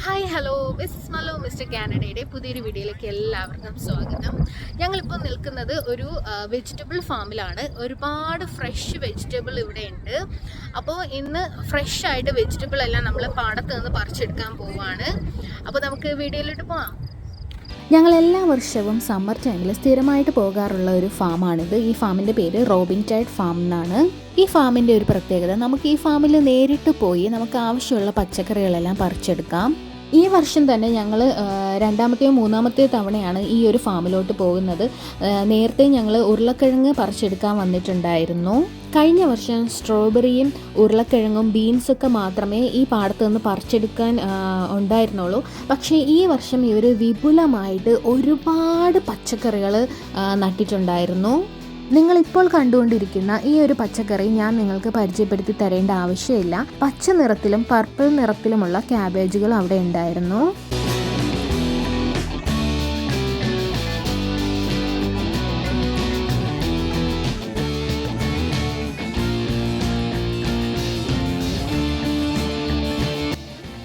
Hi hello miss മലോ mister കാനഡയുടെ പുതിയൊരു വീഡിയോയിലേക്ക് എല്ലാവർക്കും സ്വാഗതം. ഞങ്ങളിപ്പോൾ നിൽക്കുന്നത് ഒരു വെജിറ്റബിൾ ഫാമിലാണ്. ഒരുപാട് ഫ്രഷ് വെജിറ്റബിൾ ഇവിടെ ഉണ്ട്. അപ്പോൾ ഇന്ന് ഫ്രഷ് ആയിട്ട് വെജിറ്റബിൾ എല്ലാം നമ്മൾ പാടത്ത് നിന്ന് പറിച്ചെടുക്കാൻ പോവുകയാണ്. അപ്പോൾ നമുക്ക് വീഡിയോയിലോട്ട് പോകാം. ഞങ്ങൾ എല്ലാ വർഷവും സമ്മർ ടൈമിൽ സ്ഥിരമായിട്ട് പോകാറുള്ള ഒരു ഫാമാണിത്. ഈ ഫാമിൻ്റെ പേര് റോബിൻ ടൈഡ് ഫാം എന്നാണ്. ഈ ഫാമിൻ്റെ ഒരു പ്രത്യേകത, നമുക്ക് ഈ ഫാമിൽ നേരിട്ട് പോയി നമുക്ക് ആവശ്യമുള്ള പച്ചക്കറികളെല്ലാം പറിച്ചെടുക്കാം. ഈ വർഷം തന്നെ ഞങ്ങൾ രണ്ടാമത്തെയോ മൂന്നാമത്തെയോ തവണയാണ് ഈ ഒരു ഫാമിലോട്ട് പോകുന്നത്. നേരത്തെ ഞങ്ങൾ ഉരുളക്കിഴങ്ങ് പറിച്ചെടുക്കാൻ വന്നിട്ടുണ്ടായിരുന്നു. കഴിഞ്ഞ വർഷം സ്ട്രോബെറിയും ഉരുളക്കിഴങ്ങും ബീൻസൊക്കെ മാത്രമേ ഈ പാടത്ത് നിന്ന് പറിച്ചെടുക്കാൻ ഉണ്ടായിരുന്നുള്ളൂ. പക്ഷേ ഈ വർഷം ഇവർ വിപുലമായിട്ട് ഒരുപാട് പച്ചക്കറികൾ നട്ടിട്ടുണ്ടായിരുന്നു. നിങ്ങളിപ്പോൾ കണ്ടുകൊണ്ടിരിക്കുന്ന ഈ ഒരു പച്ചക്കറി ഞാൻ നിങ്ങൾക്ക് പരിചയപ്പെടുത്തി തരേണ്ട ആവശ്യമില്ല. പച്ച നിറത്തിലും പർപ്പിൾ നിറത്തിലുമുള്ള ക്യാബേജുകൾ അവിടെ ഉണ്ടായിരുന്നു.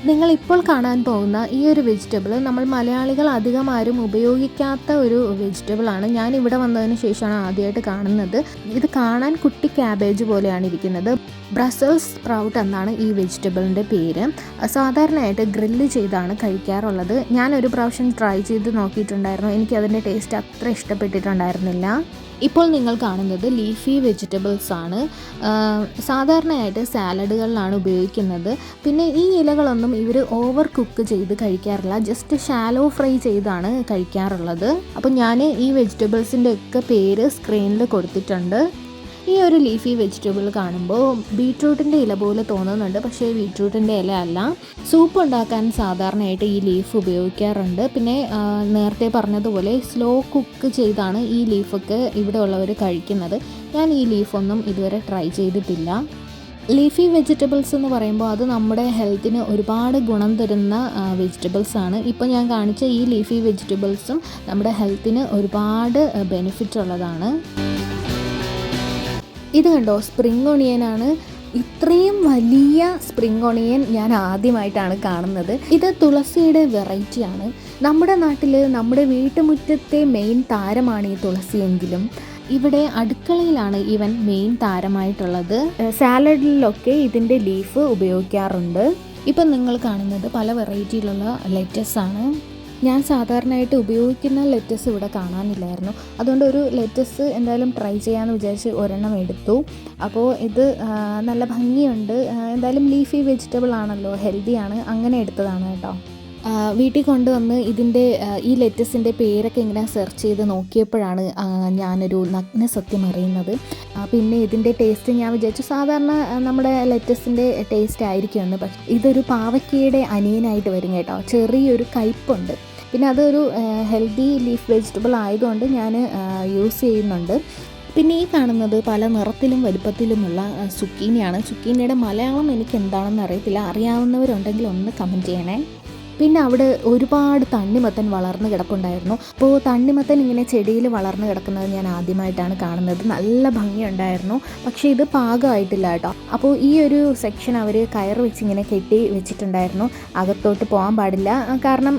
നിങ്ങളിപ്പോൾ കാണാൻ പോകുന്ന ഈ ഒരു വെജിറ്റബിൾ നമ്മൾ മലയാളികൾ അധികം ആരും ഉപയോഗിക്കാത്ത ഒരു വെജിറ്റബിളാണ്. ഞാൻ ഇവിടെ വന്നതിന് ശേഷമാണ് ആദ്യമായിട്ട് കാണുന്നത്. ഇത് കാണാൻ കുട്ടി ക്യാബേജ് പോലെയാണ് ഇരിക്കുന്നത്. ബ്രസൽസ് സ്പ്രൗട്ട് എന്നാണ് ഈ വെജിറ്റബിളിൻ്റെ പേര്. സാധാരണയായിട്ട് ഗ്രില്ല് ചെയ്താണ് കഴിക്കാറുള്ളത്. ഞാനൊരു പ്രാവശ്യം ട്രൈ ചെയ്ത് നോക്കിയിട്ടുണ്ടായിരുന്നു. എനിക്കതിൻ്റെ ടേസ്റ്റ് അത്ര ഇഷ്ടപ്പെട്ടിട്ടുണ്ടായിരുന്നില്ല. ഇപ്പോൾ നിങ്ങൾ കാണുന്നത് ലീഫി വെജിറ്റബിൾസ് ആണ്. സാധാരണയായിട്ട് സാലഡുകളിലാണ് ഉപയോഗിക്കുന്നത്. പിന്നെ ഈ ഇലകളൊന്നും ഇവർ ഓവർ കുക്ക് ചെയ്ത് കഴിക്കാറില്ല, ജസ്റ്റ് ഷാലോ ഫ്രൈ ചെയ്താണ് കഴിക്കാറുള്ളത്. അപ്പോൾ ഞാൻ ഈ വെജിറ്റബിൾസിൻ്റെ ഒക്കെ പേര് സ്ക്രീനിൽ കൊടുത്തിട്ടുണ്ട്. ഈ ഒരു ലീഫി വെജിറ്റബിൾ കാണുമ്പോൾ ബീട്രൂട്ടിൻ്റെ ഇല പോലെ തോന്നുന്നുണ്ട്, പക്ഷേ ബീട്രൂട്ടിൻ്റെ ഇല അല്ല. സൂപ്പ് ഉണ്ടാക്കാൻ സാധാരണയായിട്ട് ഈ ലീഫ് ഉപയോഗിക്കാറുണ്ട്. പിന്നെ നേരത്തെ പറഞ്ഞതുപോലെ സ്ലോ കുക്ക് ചെയ്താണ് ഈ ലീഫൊക്കെ ഇവിടെ ഉള്ളവർ കഴിക്കുന്നത്. ഞാൻ ഈ ലീഫൊന്നും ഇതുവരെ ട്രൈ ചെയ്തിട്ടില്ല. ലീഫി വെജിറ്റബിൾസ് എന്ന് പറയുമ്പോൾ അത് നമ്മുടെ ഹെൽത്തിന് ഒരുപാട് ഗുണം തരുന്ന വെജിറ്റബിൾസ് ആണ്. ഇപ്പോൾ ഞാൻ കാണിച്ച ഈ ലീഫി വെജിറ്റബിൾസും നമ്മുടെ ഹെൽത്തിന് ഒരുപാട് ബെനിഫിറ്റ് ഉള്ളതാണ്. ഇത് കണ്ടോ, സ്പ്രിംഗ് ഓണിയനാണ്. ഇത്രയും വലിയ സ്പ്രിംഗ് ഓണിയൻ ഞാൻ ആദ്യമായിട്ടാണ് കാണുന്നത്. ഇത് തുളസിയുടെ വെറൈറ്റിയാണ്. നമ്മുടെ നാട്ടിൽ നമ്മുടെ വീട്ടുമുറ്റത്തെ മെയിൻ താരമാണ് ഈ തുളസിയെങ്കിലും ഇവിടെ അടുക്കളയിലാണ് ഇവൻ മെയിൻ താരമായിട്ടുള്ളത്. സാലഡിലൊക്കെ ഇതിൻ്റെ ലീഫ് ഉപയോഗിക്കാറുണ്ട്. ഇപ്പം നിങ്ങൾ കാണുന്നത് പല വെറൈറ്റിയിലുള്ള ലെറ്റസാണ്. ഞാൻ സാധാരണയായിട്ട് ഉപയോഗിക്കുന്ന ലെറ്റസ് ഇവിടെ കാണാനില്ലായിരുന്നു. അതുകൊണ്ട് ഒരു ലെറ്റസ് എന്തായാലും ട്രൈ ചെയ്യാമെന്ന് വിചാരിച്ച് ഒരെണ്ണം എടുത്തു. അപ്പോൾ ഇത് നല്ല ഭംഗിയുണ്ട്. എന്തായാലും ലീഫി വെജിറ്റബിൾ ആണല്ലോ, ഹെൽത്തിയാണ്, അങ്ങനെ എടുത്തതാണ് കേട്ടോ. വീട്ടിൽ കൊണ്ടുവന്ന് ഇതിൻ്റെ ഈ ലെറ്റസിൻ്റെ പേരൊക്കെ ഇങ്ങനെ സെർച്ച് ചെയ്ത് നോക്കിയപ്പോഴാണ് ഞാനൊരു നഗ്ന സത്യം അറിയുന്നത്. പിന്നെ ഇതിൻ്റെ ടേസ്റ്റ് ഞാൻ വിചാരിച്ചു സാധാരണ നമ്മുടെ ലെറ്റസിൻ്റെ ടേസ്റ്റ് ആയിരിക്കുമെന്ന്. പക്ഷേ ഇതൊരു പാവയ്ക്കയുടെ അനിയനായിട്ട് വരും കേട്ടോ. ചെറിയൊരു കയ്പുണ്ട്. പിന്നെ അതൊരു ഹെൽത്തി ലീഫ് വെജിറ്റബിൾ ആയതുകൊണ്ട് ഞാൻ യൂസ് ചെയ്യുന്നുണ്ട്. പിന്നെ ഈ കാണുന്നത് പല നിറത്തിലും വലുപ്പത്തിലുമുള്ള സുക്കീനിയാണ്. സുക്കീനിയുടെ മലയാളം എനിക്ക് എന്താണെന്ന് അറിയത്തില്ല. അറിയാവുന്നവരുണ്ടെങ്കിൽ ഒന്ന് കമൻറ്റ് ചെയ്യണേ. പിന്നെ അവിടെ ഒരുപാട് തണ്ണിമത്തൻ വളർന്ന് കിടപ്പുണ്ടായിരുന്നു. അപ്പോൾ തണ്ണിമത്തൻ ഇങ്ങനെ ചെടിയിൽ വളർന്ന് കിടക്കുന്നത് ഞാൻ ആദ്യമായിട്ടാണ് കാണുന്നത്. നല്ല ഭംഗിയുണ്ടായിരുന്നു, പക്ഷേ ഇത് പാകമായിട്ടില്ല കേട്ടോ. അപ്പോൾ ഈ ഒരു സെക്ഷൻ അവർ കയർ വെച്ച് ഇങ്ങനെ കെട്ടി വെച്ചിട്ടുണ്ടായിരുന്നു. അകത്തോട്ട് പോകാൻ പാടില്ല, കാരണം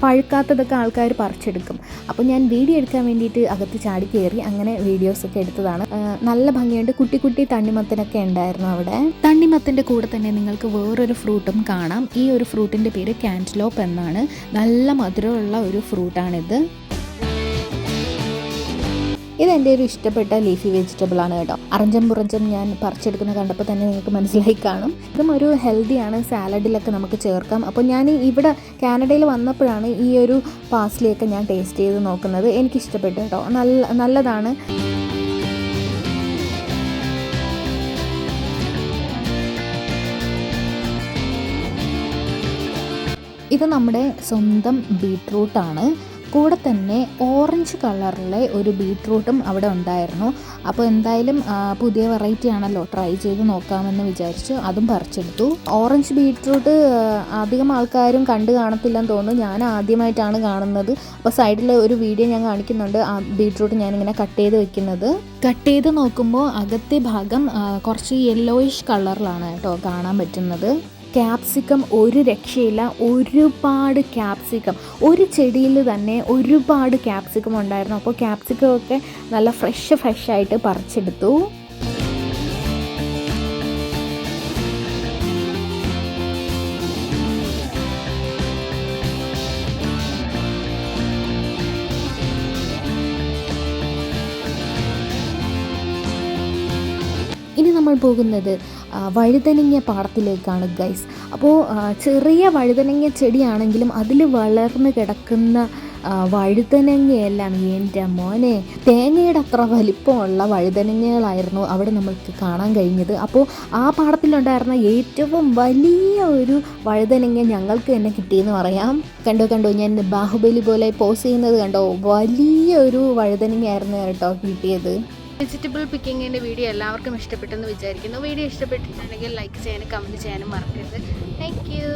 പഴുക്കാത്തതൊക്കെ ആൾക്കാർ പറിച്ചെടുക്കും. അപ്പോൾ ഞാൻ വീഡിയോ എടുക്കാൻ വേണ്ടിയിട്ട് അകത്ത് ചാടി കയറി അങ്ങനെ വീഡിയോസൊക്കെ എടുത്തതാണ്. നല്ല ഭംഗിയുണ്ട്. കുട്ടി കുട്ടി തണ്ണിമത്തനൊക്കെ ഉണ്ടായിരുന്നു അവിടെ. തണ്ണിമത്തൻ്റെ കൂടെ തന്നെ നിങ്ങൾക്ക് വേറൊരു ഫ്രൂട്ടും കാണാം. ഈ ഒരു ഫ്രൂട്ടിൻ്റെ പേര് കാൻറ്റലോപ്പ് എന്നാണ്. നല്ല മധുരമുള്ള ഒരു ഫ്രൂട്ടാണിത്. ഇതെൻ്റെ ഒരു ഇഷ്ടപ്പെട്ട ലീഫി വെജിറ്റബിൾ ആണ് കേട്ടോ. അറഞ്ചം പുറഞ്ചം ഞാൻ പറിച്ചെടുക്കുന്ന കണ്ടപ്പോൾ തന്നെ നിങ്ങൾക്ക് മനസ്സിലായി കാണും. ഇതും ഒരു ഹെൽത്തിയാണ്, സാലഡിലൊക്കെ നമുക്ക് ചേർക്കാം. അപ്പോൾ ഞാൻ ഇവിടെ കാനഡയിൽ വന്നപ്പോഴാണ് ഈ ഒരു പാസ്ലിയൊക്കെ ഞാൻ ടേസ്റ്റ് ചെയ്ത് നോക്കുന്നത്. എനിക്കിഷ്ടപ്പെട്ടു കേട്ടോ, നല്ലതാണ്. ഇത് നമ്മുടെ സ്വന്തം ബീട്രൂട്ടാണ്. കൂടെ തന്നെ ഓറഞ്ച് കളറിലെ ഒരു ബീട്രൂട്ടും അവിടെ ഉണ്ടായിരുന്നു. അപ്പോൾ എന്തായാലും പുതിയ വെറൈറ്റി ആണല്ലോ, ട്രൈ ചെയ്ത് നോക്കാമെന്ന് വിചാരിച്ചു അതും പറിച്ചെടുത്തു. ഓറഞ്ച് ബീട്രൂട്ട് അധികം ആൾക്കാരും കണ്ടു കാണത്തില്ലെന്ന് തോന്നുന്നു. ഞാൻ ആദ്യമായിട്ടാണ് കാണുന്നത്. അപ്പോൾ സൈഡിൽ ഒരു വീഡിയോ ഞാൻ കാണിക്കുന്നുണ്ട്. ആ ബീട്രൂട്ട് ഞാനിങ്ങനെ കട്ട് ചെയ്ത് വെക്കുന്നത്. കട്ട് ചെയ്ത് നോക്കുമ്പോൾ അകത്തെ ഭാഗം കുറച്ച് യെല്ലോയിഷ് കളറിലാണ് കേട്ടോ കാണാൻ പറ്റുന്നത്. ക്യാപ്സിക്കം ഒരു രക്ഷയില്ല, ഒരുപാട് ക്യാപ്സിക്കം, ഒരു ചെടിയിൽ തന്നെ ഒരുപാട് ക്യാപ്സിക്കം ഉണ്ടായിരുന്നു. അപ്പോൾ ക്യാപ്സിക്കം ഒക്കെ നല്ല ഫ്രഷ് ആയിട്ട് പറിച്ചെടുത്തു. ഇനി നമ്മൾ പോകുന്നത് വഴുതനങ്ങ പാടത്തിലേക്കാണ് ഗൈസ്. അപ്പോൾ ചെറിയ വഴുതനങ്ങ ചെടിയാണെങ്കിലും അതിൽ വളർന്ന് കിടക്കുന്ന വഴുതനങ്ങയെല്ലാം എൻ്റെ മോനെ തേങ്ങയുടെ അത്ര വലിപ്പമുള്ള വഴുതനങ്ങകളായിരുന്നു അവിടെ നമുക്ക് കാണാൻ കഴിഞ്ഞത്. അപ്പോൾ ആ പാടത്തിലുണ്ടായിരുന്ന ഏറ്റവും വലിയ ഒരു വഴുതനങ്ങ ഞങ്ങൾക്ക് തന്നെ കിട്ടിയെന്ന് പറയാം. കണ്ടോ ഞാൻ ബാഹുബലി പോലെ പോസ് ചെയ്യുന്നത് കണ്ടോ, വലിയ ഒരു വഴുതനങ്ങയായിരുന്നു കേട്ടോ കിട്ടിയത്. വെജിറ്റബിൾ പിക്കിങ്ങിൻ്റെ വീഡിയോ എല്ലാവർക്കും ഇഷ്ടപ്പെട്ടെന്ന് വിചാരിക്കുന്നു. വീഡിയോ ഇഷ്ടപ്പെട്ടിട്ടുണ്ടെങ്കിൽ ലൈക്ക് ചെയ്യാനും കമൻറ്റ് ചെയ്യാനും മറക്കരുത്. Thank you.